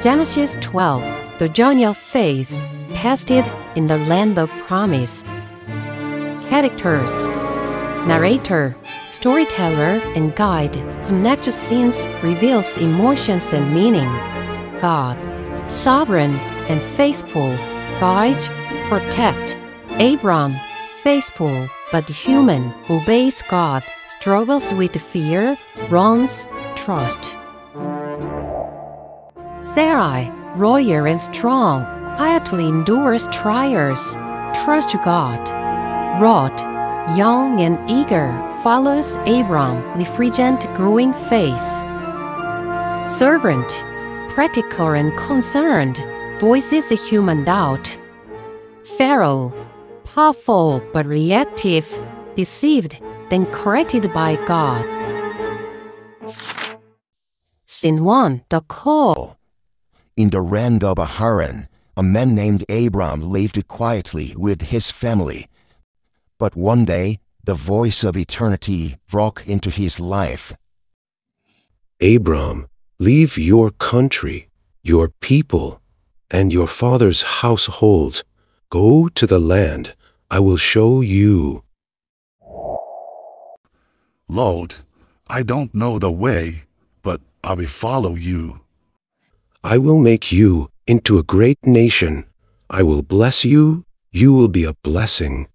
Genesis 12. The journey of faith, tested in the land of promise. Characters: narrator, storyteller, and guide. Connects scenes, reveals emotions and meaning. God, sovereign and faithful, guides, protect. Abram, faithful but human, obeys God, struggles with fear, runs, trust. Sarai, royal and strong, quietly endures trials, trusts God. Lot, young and eager, follows Abram, reflecting growing faith. Servant, practical and concerned, voices a human doubt. Pharaoh, powerful but reactive, deceived, then corrected by God. Scene 1. The call. In the land of Haran, a man named Abram lived quietly with his family. But one day, the voice of eternity broke into his life. Abram, leave your country, your people, and your father's household. Go to the land I will show you. Lord, I don't know the way, but I will follow you. I will make you into a great nation. I will bless you. You will be a blessing.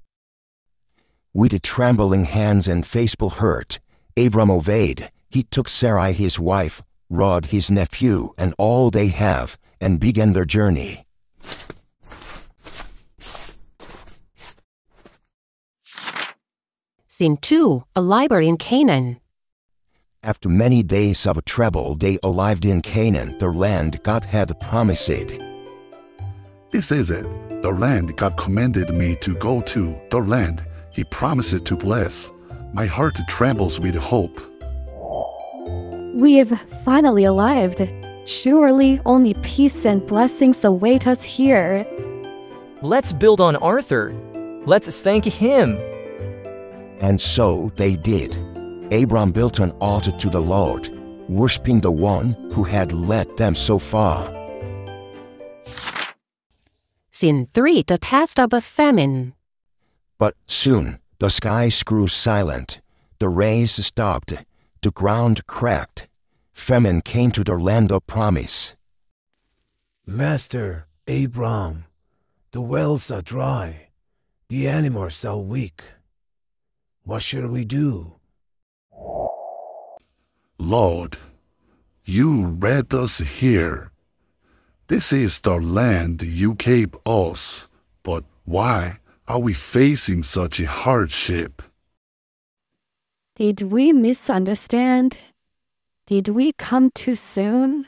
With trembling hands and faithful heart, Abram obeyed. He took Sarai his wife, Lot his nephew, and all they have, and began their journey. Scene 2. A library in Canaan. After many days of travel, they arrived in Canaan, the land God had promised. This is it, the land God commanded me to go to, the land He promised to bless. My heart trembles with hope. We've finally arrived. Surely only peace and blessings await us here. Let's build on Arthur. Let's thank him. And so they did. Abram built an altar to the Lord, worshiping the one who had led them so far. Scene 3. The test of a famine. But soon the skies grew silent, the rains stopped, the ground cracked. Famine came to the land of promise. Master Abram, the wells are dry, the animals are weak. What shall we do? Lord, you led us here. This is the land you gave us, but why are we facing such a hardship? Did we misunderstand? Did we come too soon?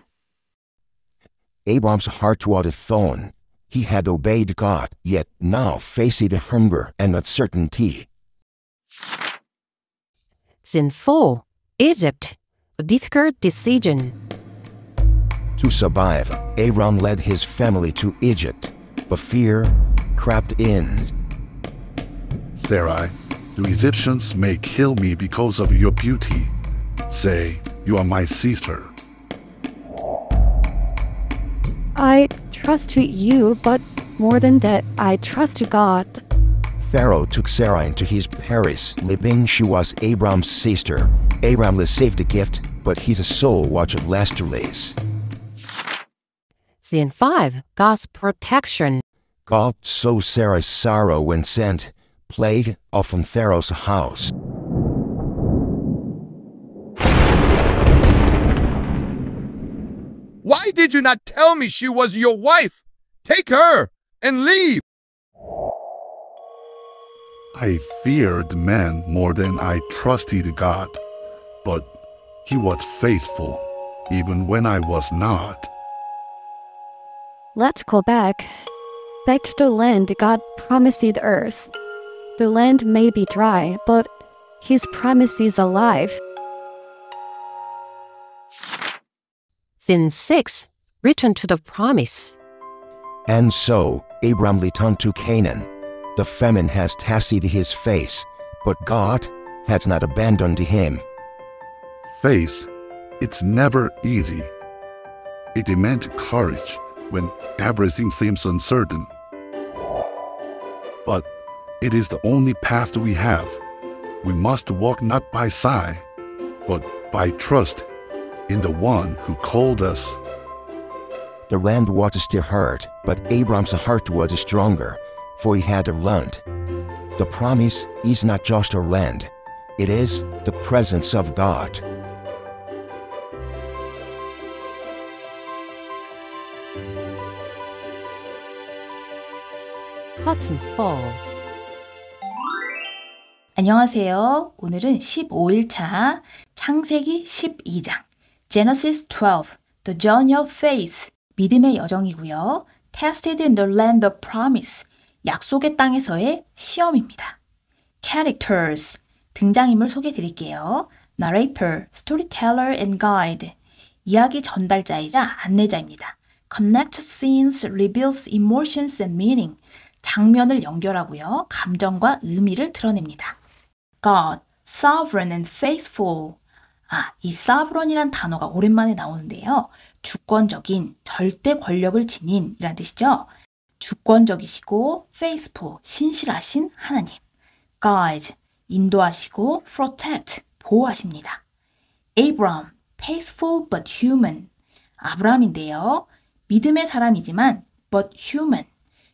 Abram's heart was torn. He had obeyed God, yet now faced hunger and uncertainty. Scene 4. Egypt. A difficult decision. To survive, Abram led his family to Egypt, but fear crept in. Sarai, the Egyptians may kill me because of your beauty. Say, you are my sister. I trust you, but more than that, I trust God. Pharaoh took Sarai into his palace, believing she was Abram's sister. Abram received the gift, but his soul was lustreless. Scene 5. God's protection. God saw Sarai's sorrow and sent plague upon Pharaoh's house. Why did you not tell me she was your wife? Take her and leave. I feared man more than I trusted God, but He was faithful, even when I was not. Let's go back to the land God promised us. The land may be dry, but His promise is alive. Scene 6. Return to the promise. And so Abram returned to Canaan. The famine has tested his faith, but God has not abandoned him. Faith, it's never easy. It demands courage when everything seems uncertain. But it is the only path we have. We must walk not by sight, but by trust in the one who called us. The land was still hurt, but Abram's heart was stronger, for he had learned. The promise is not just a land, it is the presence of God. Cotton Falls. 안녕하세요. 오늘은 15일차 창세기 12장 Genesis 12, The Journey of Faith, 믿음의 여정이고요. Tested in the Land of Promise, 약속의 땅에서의 시험입니다. Characters, 등장인물 소개해 드릴게요. Narrator, Storyteller and Guide, 이야기 전달자이자 안내자입니다. Connect scenes, reveals emotions and meaning, 장면을 연결하고요. 감정과 의미를 드러냅니다. God, sovereign and faithful. 이 sovereign이란 단어가 오랜만에 나오는데요. 주권적인, 절대 권력을 지닌 이란 뜻이죠. 주권적이시고 faithful, 신실하신 하나님. Guide, 인도하시고 protect, 보호하십니다. Abram, faithful but human. 아브라함인데요. 믿음의 사람이지만 but human.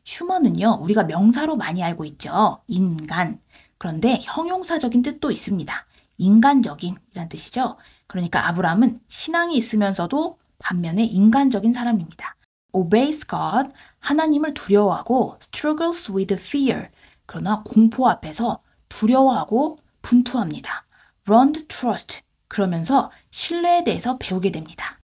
휴먼은요, 우리가 명사로 많이 알고 있죠. 인간. 그런데 형용사적인 뜻도 있습니다. 인간적인 이란 뜻이죠. 그러니까 아브라함은 신앙이 있으면서도 반면에 인간적인 사람입니다. Obeys God, 하나님을 두려워하고 struggles with fear, 그러나 공포 앞에서 두려워하고 분투합니다. Learn to trust, 그러면서 신뢰에 대해서 배우게 됩니다.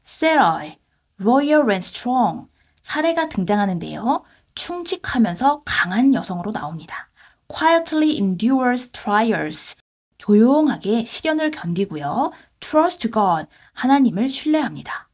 Sarai, royal and strong, 사례가 등장하는데요. 충직하면서 강한 여성으로 나옵니다. Quietly endures trials, 조용하게 시련을 견디고요. Trust God, 하나님을 신뢰합니다.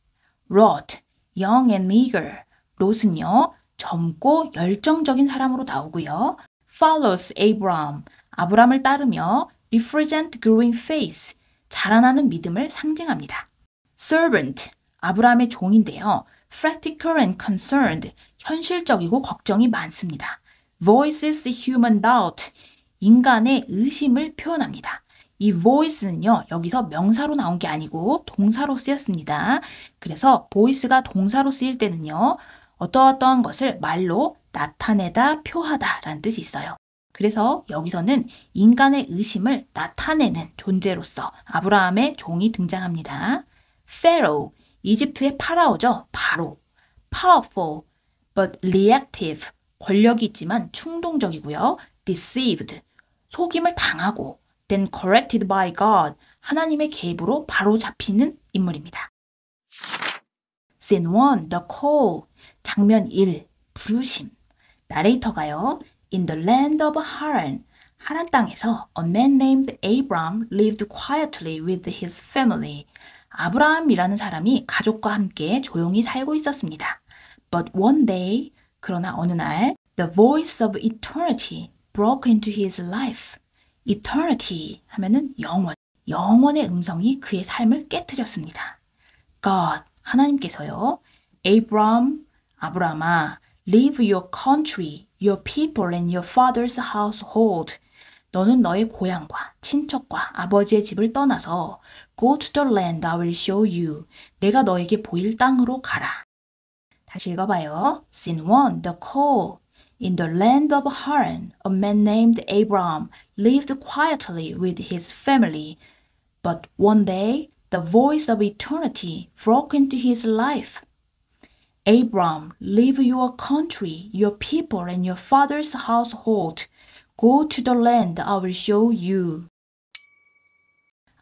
Lot, young and eager, 롯은요, 젊고 열정적인 사람으로 나오고요. Follows Abram, 아브람을 따르며 represent growing faith, 자라나는 믿음을 상징합니다. Servant, 아브람의 종인데요. Practical and concerned, 현실적이고 걱정이 많습니다. Voices human doubt, 인간의 의심을 표현합니다. 이 voice는요, 여기서 명사로 나온 게 아니고 동사로 쓰였습니다. 그래서 voice가 동사로 쓰일 때는요, 어떠어떠한 것을 말로 나타내다, 표하다 라는 뜻이 있어요. 그래서 여기서는 인간의 의심을 나타내는 존재로서 아브라함의 종이 등장합니다. Pharaoh, 이집트의 파라오죠. 바로. Powerful, but reactive, 권력이 있지만 충동적이고요. Deceived, 속임을 당하고 then corrected by God, 하나님의 개입으로 바로 잡히는 인물입니다. Scene 1, The Call, 장면 1, 부르심. 나레이터가요. In the land of Haran, 하란 땅에서 a man named Abram lived quietly with his family. 아브라함이라는 사람이 가족과 함께 조용히 살고 있었습니다. But one day, 그러나 어느 날, the voice of eternity broke into his life. Eternity 하면은 영원, 영원의 음성이 그의 삶을 깨트렸습니다. God, 하나님께서요, Abram, 아브라함아, leave your country, your people and your father's household. 너는 너의 고향과 친척과 아버지의 집을 떠나서 Go to the land I will show you. 내가 너에게 보일 땅으로 가라. 다시 읽어봐요. Scene 1, The Call. In the land of Haran, a man named Abram lived quietly with his family. But one day, the voice of eternity broke into his life. Abram, leave your country, your people, and your father's household. Go to the land I will show you.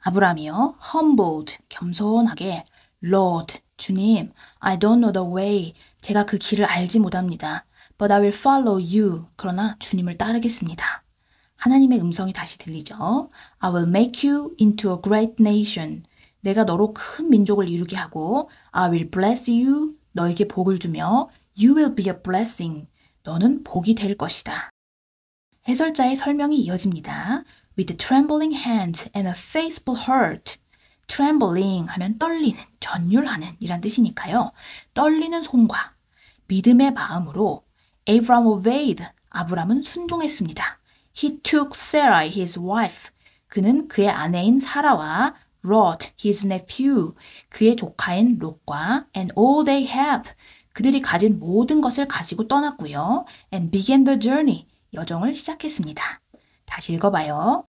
아브람이요, humbled, 겸손하게, Lord, 주님, I don't know the way. 제가 그 길을 알지 못합니다. But I will follow you. 그러나 주님을 따르겠습니다. 하나님의 음성이 다시 들리죠. I will make you into a great nation. 내가 너로 큰 민족을 이루게 하고 I will bless you. 너에게 복을 주며 You will be a blessing. 너는 복이 될 것이다. 해설자의 설명이 이어집니다. With trembling hands and a faithful heart. trembling 하면 떨리는, 전율하는 이란 뜻이니까요. 떨리는 손과 믿음의 마음으로 Abram obeyed, 아브람은 순종했습니다. He took Sarai, his wife, 그는 그의 아내인 사라와 Lot, his nephew, 그의 조카인 롯과 and all they have, 그들이 가진 모든 것을 가지고 떠났고요. and began the journey, 여정을 시작했습니다. 다시 읽어봐요.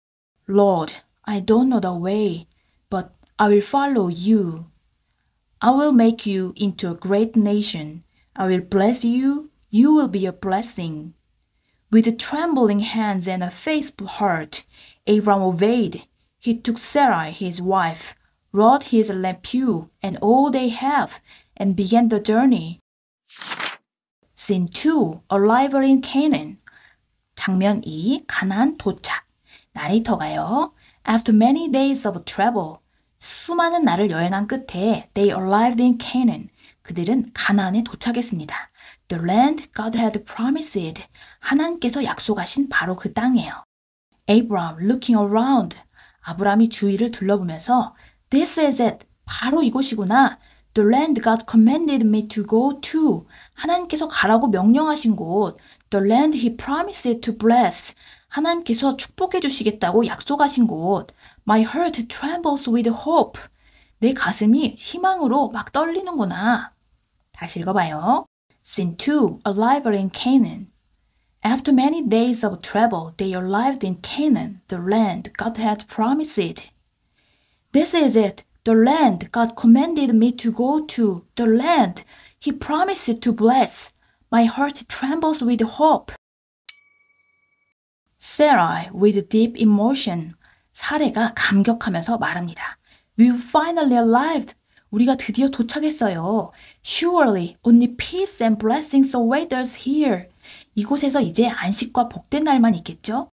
Lord, I don't know the way, but I will follow you. I will make you into a great nation. I will bless you. You will be a blessing. With trembling hands and a faithful heart, Abram obeyed. He took Sarai, his wife, Lot, his nephew, and all they have, and began the journey. Scene 2, Arrival in Canaan. 장면 2, 가나안 도착. 나레이터가요. After many days of travel, 수많은 날을 여행한 끝에 they arrived in Canaan. 그들은 가나안에 도착했습니다. The land God had promised. 하나님께서 약속하신 바로 그 땅이에요. Abram looking around. 아브람이 주위를 둘러보면서 This is it. 바로 이곳이구나. The land God commanded me to go to. 하나님께서 가라고 명령하신 곳. The land He promised to bless. 하나님께서 축복해 주시겠다고 약속하신 곳. My heart trembles with hope. 내 가슴이 희망으로 막 떨리는구나. 다시 읽어봐요. Scene 2, Arrival in Canaan. After many days of travel, they arrived in Canaan, the land God had promised. This is it, the land God commanded me to go to, the land He promised to bless. My heart trembles with hope. Sarai, with deep emotion, 사레가 감격하면서 말합니다. We've finally arrived. 우리가 드디어 도착했어요. Surely, only peace and blessings await us here. 이곳에서 이제 안식과 복된 날만 있겠죠?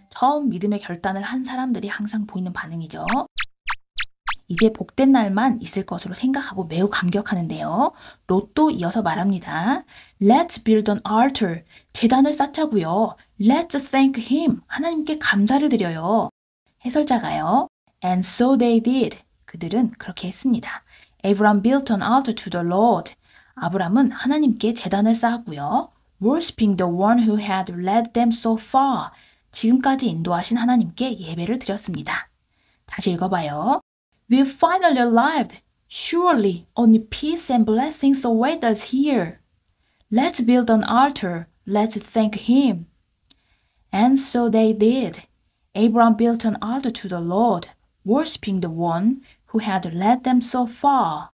처음 믿음의 결단을 한 사람들이 항상 보이는 반응이죠. 이제 복된 날만 있을 것으로 생각하고 매우 감격하는데요. 롯도 이어서 말합니다. Let's build an altar. 제단을 쌓자고요. Let's thank him. 하나님께 감사를 드려요. 해설자가요. And so they did. 그들은 그렇게 했습니다. Abram built an altar to the Lord. 아브람은 하나님께 제단을 쌓았고요. Worshipping the one who had led them so far. 지금까지 인도하신 하나님께 예배를 드렸습니다. 다시 읽어봐요. We've finally arrived. Surely only peace and blessings await us here. Let's build an altar. Let's thank him. And so they did. Abram built an altar to the Lord, worshipping the one who had led them so far.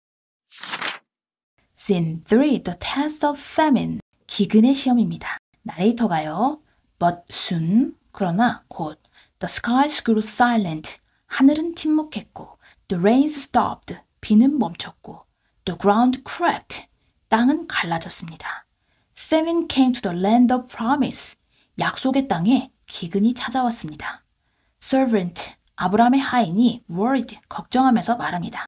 Scene 3, The Test of Famine. 기근의 시험입니다. 나레이터가요. But soon, 그러나 곧, the skies grew silent. 하늘은 침묵했고, the rains stopped. 비는 멈췄고, the ground cracked. 땅은 갈라졌습니다. Famine came to the land of promise. 약속의 땅에 기근이 찾아왔습니다. Servant, 아브람의 하인이 worried, 걱정하면서 말합니다.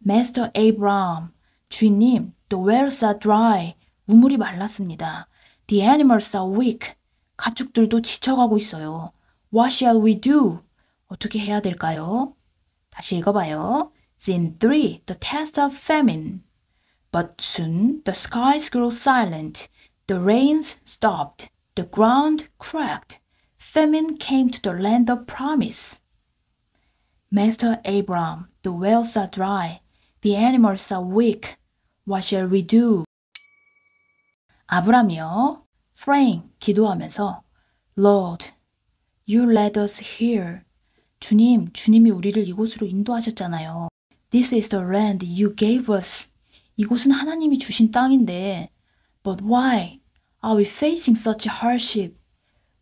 Master Abram, 주인님, the wells are dry. 우물이 말랐습니다. The animals are weak. 가축들도 지쳐가고 있어요. What shall we do? 어떻게 해야 될까요? 다시 읽어봐요. Scene 3, The Test of Famine. But soon the skies grew silent. The rains stopped. The ground cracked. Famine came to the land of promise. Master Abram, the wells are dry. The animals are weak. What shall we do? 아브람이요. praying, 기도하면서 Lord, you led us here. 주님이 우리를 이곳으로 인도하셨잖아요. This is the land you gave us. 이곳은 하나님이 주신 땅인데 But why are we facing such hardship?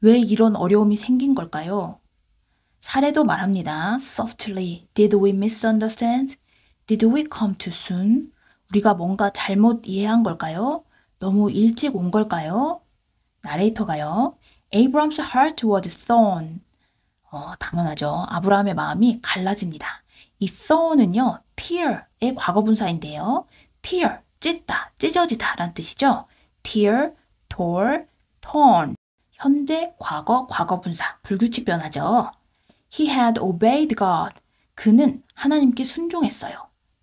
왜 이런 어려움이 생긴 걸까요? 사례도 말합니다. Softly, did we misunderstand? Did we come too soon? 우리가 뭔가 잘못 이해한 걸까요? 너무 일찍 온 걸까요? 나레이터가요. Abram's heart was thorn. 당연하죠. 아브라함의 마음이 갈라집니다. 이 thorn은요, tear의 과거분사인데요. tear, 찢다, 찢어지다 라는 뜻이죠. tear, tore, torn. 현재, 과거, 과거분사, 불규칙 변화죠. He had obeyed God. 그는 하나님께 순종했어요.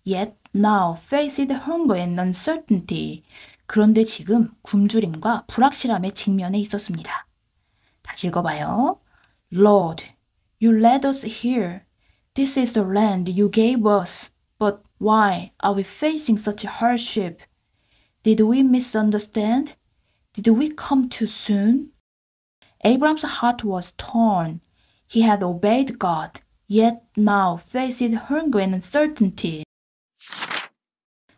Yet now faced hunger and uncertainty. 그런데 지금 굶주림과 불확실함에 직면해 있었습니다. 다시 읽어봐요. Lord, you led us here. This is the land you gave us. But why are we facing such hardship? Did we misunderstand? Did we come too soon? Abraham's heart was torn. He had obeyed God, yet now faced hunger and uncertainty.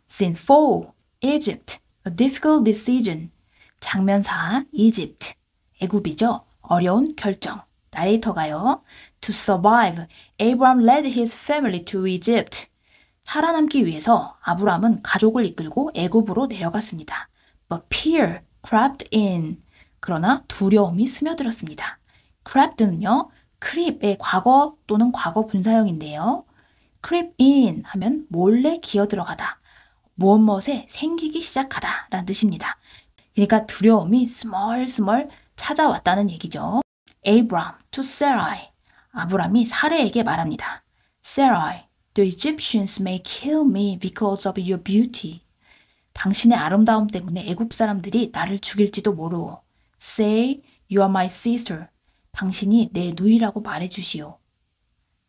Scene 4. Egypt. A difficult decision. 장면 4. 이집트. 애굽이죠. 어려운 결정. 나레이터가요. To survive, Abraham led his family to Egypt. 살아남기 위해서 아브람은 가족을 이끌고 애굽으로 내려갔습니다. But fear crept in. 그러나 두려움이 스며들었습니다. crept는요. creep의 과거 또는 과거 분사형인데요. creep in 하면 몰래 기어 들어가다. 무엇무엇에 생기기 시작하다 라는 뜻입니다. 그러니까 두려움이 스멀스멀 찾아왔다는 얘기죠. Abram to Sarai. 아브람이 사레에게 말합니다. Sarai, the Egyptians may kill me because of your beauty. 당신의 아름다움 때문에 애굽 사람들이 나를 죽일지도 모르오. Say, you are my sister. 당신이 내 누이라고 말해주시오.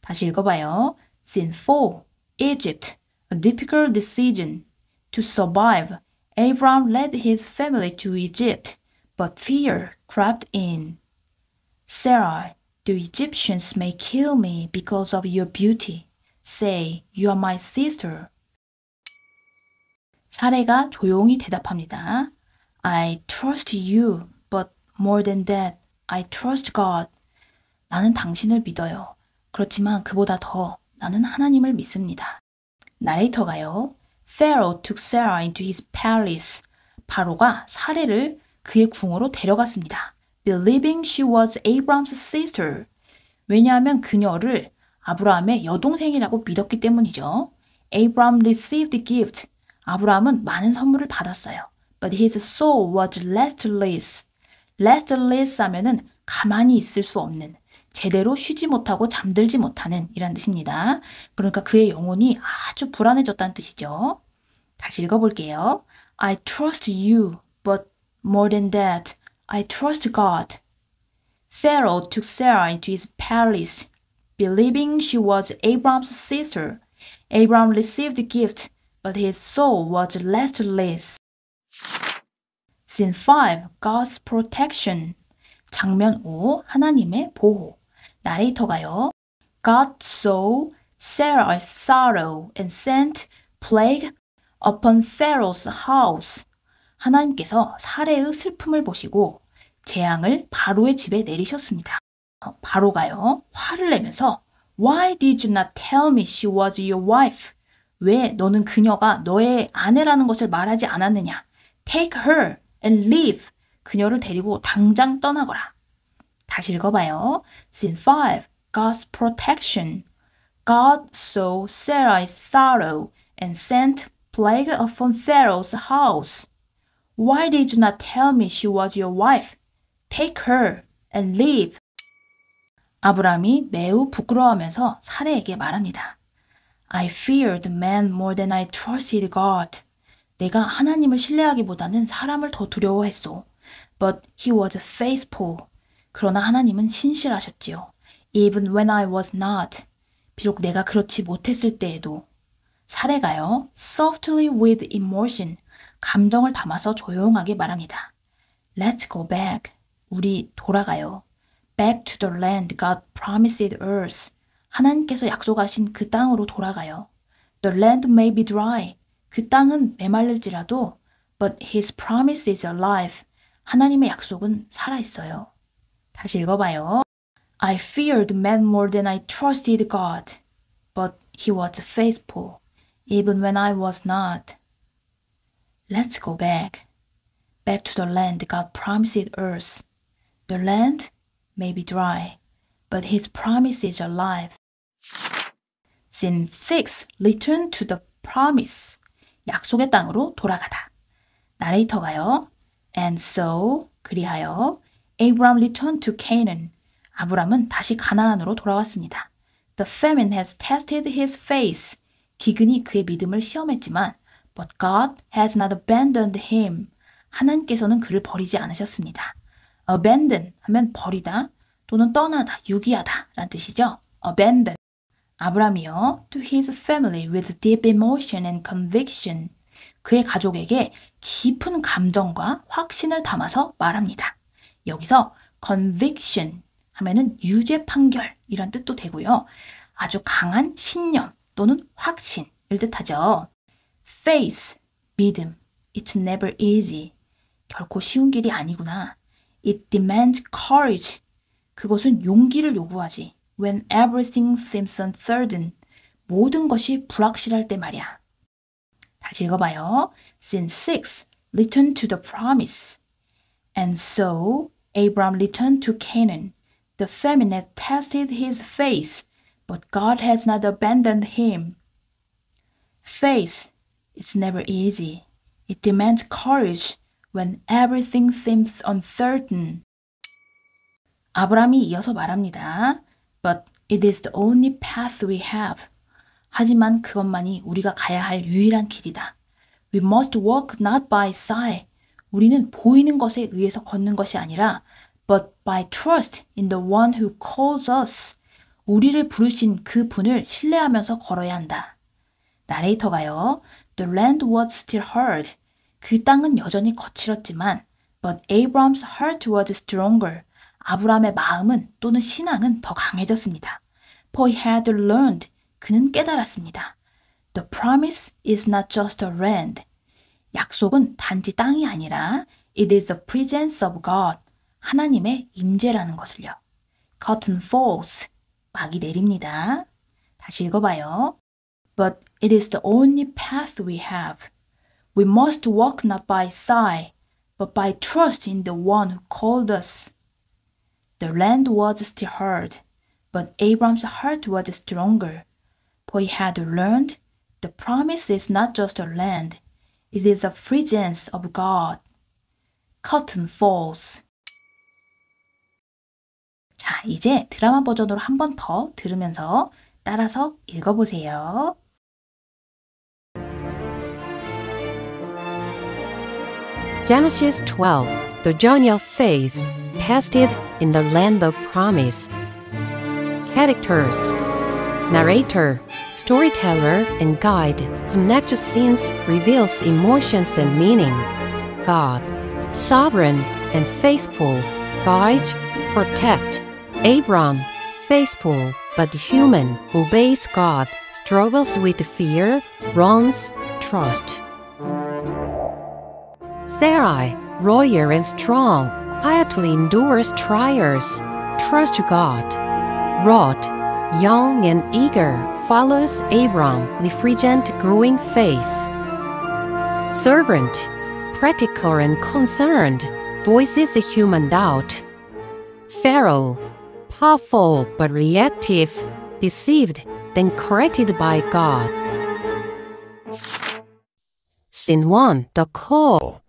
다시 읽어봐요. Scene 4. Egypt. A difficult decision. To survive, Abraham led his family to Egypt, but fear crept in. Sarai, the Egyptians may kill me because of your beauty. Say, you are my sister. 사레가 조용히 대답합니다. I trust you, but more than that, I trust God. 나는 당신을 믿어요. 그렇지만 그보다 더 나는 하나님을 믿습니다. 나레이터가요. Pharaoh took Sarah into his palace. 바로가 사레를 그의 궁으로 데려갔습니다. Believing she was Abraham's sister. 왜냐하면 그녀를 아브라함의 여동생이라고 믿었기 때문이죠. Abraham received the gift. 아브라함은 많은 선물을 받았어요. But his soul was restless. restless 하면은 가만히 있을 수 없는, 제대로 쉬지 못하고 잠들지 못하는 이란 뜻입니다. 그러니까 그의 영혼이 아주 불안해졌다는 뜻이죠. 다시 읽어볼게요. I trust you, but more than that, I trust God. Pharaoh took Sarah into his palace, believing she was Abraham's sister. Abraham received the gift, but his soul was restless. Scene 5. God's protection. 장면 5. 하나님의 보호. 나레이터가요. God saw Sarah's sorrow and sent plague upon Pharaoh's house. 하나님께서 사레의 슬픔을 보시고 재앙을 바로의 집에 내리셨습니다. 바로가요. 화를 내면서 Why did you not tell me she was your wife? 왜 너는 그녀가 너의 아내라는 것을 말하지 않았느냐? Take her and leave. 그녀를 데리고 당장 떠나거라. 다시 읽어봐요. Scene 5. God's protection. God saw Sarah's sorrow and sent plague upon Pharaoh's house. Why did you not tell me she was your wife? Take her and leave. 아브람이 매우 부끄러워하면서 사레에게 말합니다. I feared man more than I trusted God. 내가 하나님을 신뢰하기보다는 사람을 더 두려워했소. But he was faithful. 그러나 하나님은 신실하셨지요. Even when I was not. 비록 내가 그렇지 못했을 때에도. 사레가요. Softly with emotion. 감정을 담아서 조용하게 말합니다. Let's go back. 우리 돌아가요. Back to the land God promised us. 하나님께서 약속하신 그 땅으로 돌아가요. The land may be dry. 그 땅은 메말릴지라도 but his promise is alive. 하나님의 약속은 살아있어요. 다시 읽어봐요. I feared man more than I trusted God. But he was faithful, even when I was not. Let's go back. Back to the land God promised us. The land may be dry, but his promise is alive. Scene 6. Return to the promise. 약속의 땅으로 돌아가다. 나레이터가요. And so, 그리하여 Abraham returned to Canaan. 아브람은 다시 가나안으로 돌아왔습니다. The famine has tested his faith. 기근이 그의 믿음을 시험했지만 But God has not abandoned him. 하나님께서는 그를 버리지 않으셨습니다. Abandon 하면 버리다 또는 떠나다, 유기하다 라는 뜻이죠. Abandon. 아브라함이요. To his family with deep emotion and conviction. 그의 가족에게 깊은 감정과 확신을 담아서 말합니다. 여기서 conviction 하면은 유죄 판결 이런 뜻도 되고요. 아주 강한 신념 또는 확신을 뜻하죠. Faith, 믿음. It's never easy. 결코 쉬운 길이 아니구나. It demands courage. 그것은 용기를 요구하지. When everything seems uncertain. 모든 것이 불확실할 때 말이야. 다시 읽어봐요. Scene 6. Return to the promise. And so Abram returned to Canaan. The famine had tested his faith, but God has not abandoned him. Faith, it's never easy. It demands courage when everything seems uncertain. 아브라함이 이어서 말합니다. But it is the only path we have. 하지만 그것만이 우리가 가야 할 유일한 길이다. We must walk not by sight. 우리는 보이는 것에 의해서 걷는 것이 아니라 but by trust in the one who calls us. 우리를 부르신 그 분을 신뢰하면서 걸어야 한다. 나레이터가요. The land was still hard. 그 땅은 여전히 거칠었지만 but Abram's heart was stronger. 아브라함의 마음은 또는 신앙은 더 강해졌습니다. For he had learned. 그는 깨달았습니다. The promise is not just a land. 약속은 단지 땅이 아니라 it is the presence of God. 하나님의 임재라는 것을요. Curtain falls. 막이 내립니다. 다시 읽어봐요. But it is the only path we have. We must walk not by sight, but by trust in the one who called us. The land was still hard, but Abram's heart was stronger. For he had learned the promise is not just a land, it is the presence of God. Curtain falls. 자, 이제 드라마 버전으로 한 번 더 들으면서 따라서 읽어보세요. Genesis 12. The journey of faith, tested in the land of promise. Characters: narrator, storyteller, and guide. Connects scenes, reveals emotions and meaning. God, sovereign and faithful, guides, protects. Abram, faithful but human, obeys God, struggles with fear, runs, trust. Sarai, royal and strong, quietly endures trials, trusts God. Lot, young and eager, follows Abram, refrigent growing faith. Servant, practical and concerned, voices a human doubt. Pharaoh, powerful but reactive, deceived, then corrected by God. Scene 1. The call.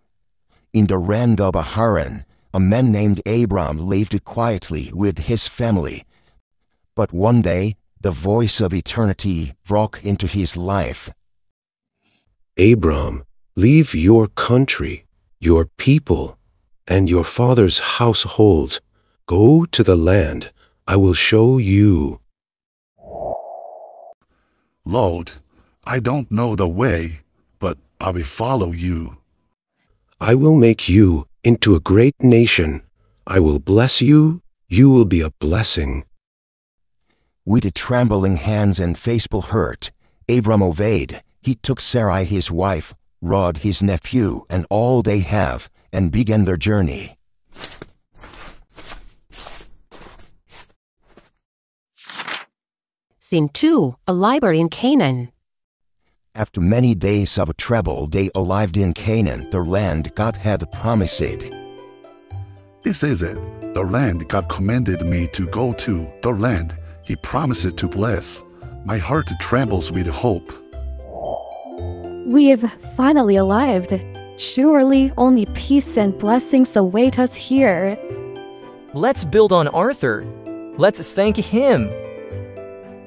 In the land of Haran, a man named Abram lived quietly with his family. But one day, the voice of eternity broke into his life. Abram, leave your country, your people, and your father's household. Go to the land I will show you. Lord, I don't know the way, but I will follow you. I will make you into a great nation. I will bless you. You will be a blessing. With trembling hands and faithful heart, Abram obeyed. He took Sarai his wife, Rod his nephew, and all they have, and began their journey. Scene 2. A library in Canaan. After many days of travel, they arrived in Canaan, the land God had promised. This is it, the land God commanded me to go to, the land He promised to bless. My heart trembles with hope. We have finally arrived. Surely only peace and blessings await us here. Let's build on Arthur. Let's thank him.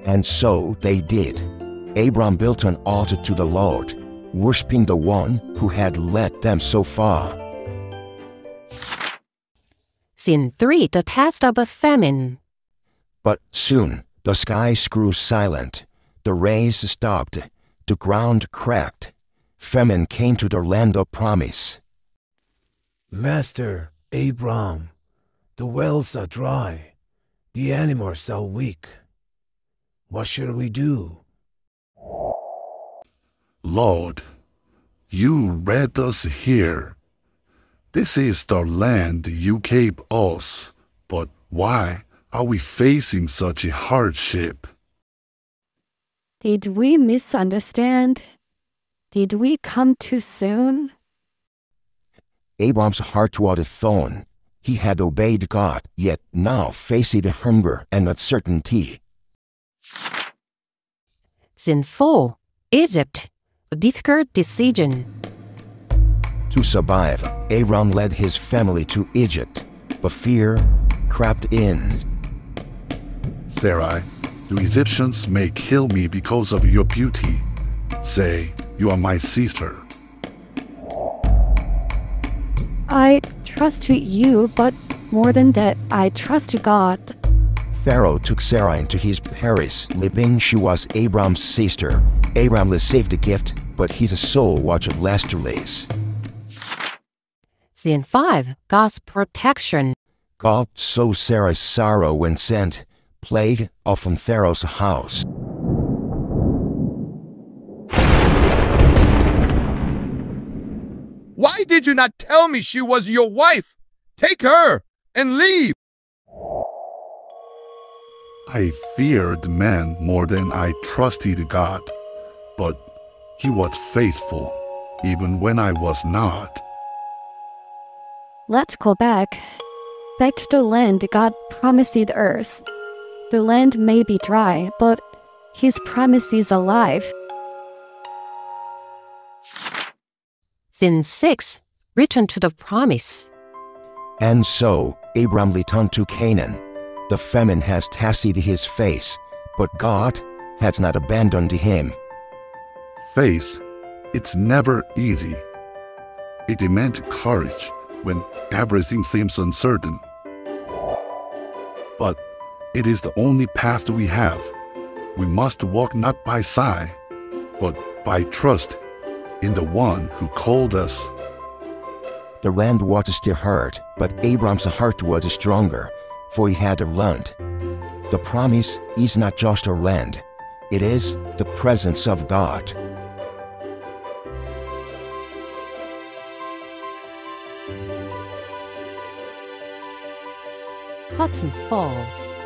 And so they did. Abram built an altar to the Lord, worshipping the one who had led them so far. Scene 3. The test of a famine. But soon the skies grew silent, the rains stopped, the ground cracked. Famine came to the land of promise. Master Abram, the wells are dry, the animals are weak. What shall we do? Lord, you led us here. This is the land you gave us, but why are we facing such a hardship? Did we misunderstand? Did we come too soon? Abram's heart was a thorn. He had obeyed God, yet now faced hunger and uncertainty. Scene 4. Egypt. A difficult decision. To survive, Abram led his family to Egypt, but fear crept in. Sarai, the Egyptians may kill me because of your beauty. Say, you are my sister. I trust you, but more than that, I trust God. Pharaoh took Sarai into his palace, believing she was Abram's sister. Abram received the gift, but his soul was lustreless. Scene 5. God's protection. God saw Sarai's sorrow and sent plague upon Pharaoh's house. Why did you not tell me she was your wife? Take her and leave. I feared man more than I trusted God, but he was faithful, even when I was not. Let's go back to the land God promised us. The land may be dry, but his promise is alive. Scene 6. Return to the promise. And so Abram returned to Canaan. The famine has tested his faith, but God has not abandoned him. Faith, it's never easy. It demands courage when everything seems uncertain. But it is the only path we have. We must walk not by sight, but by trust in the one who called us. The land was still hurt, but Abram's heart was stronger, for he had learned. The promise is not just a land, it is the presence of God. Curtain falls.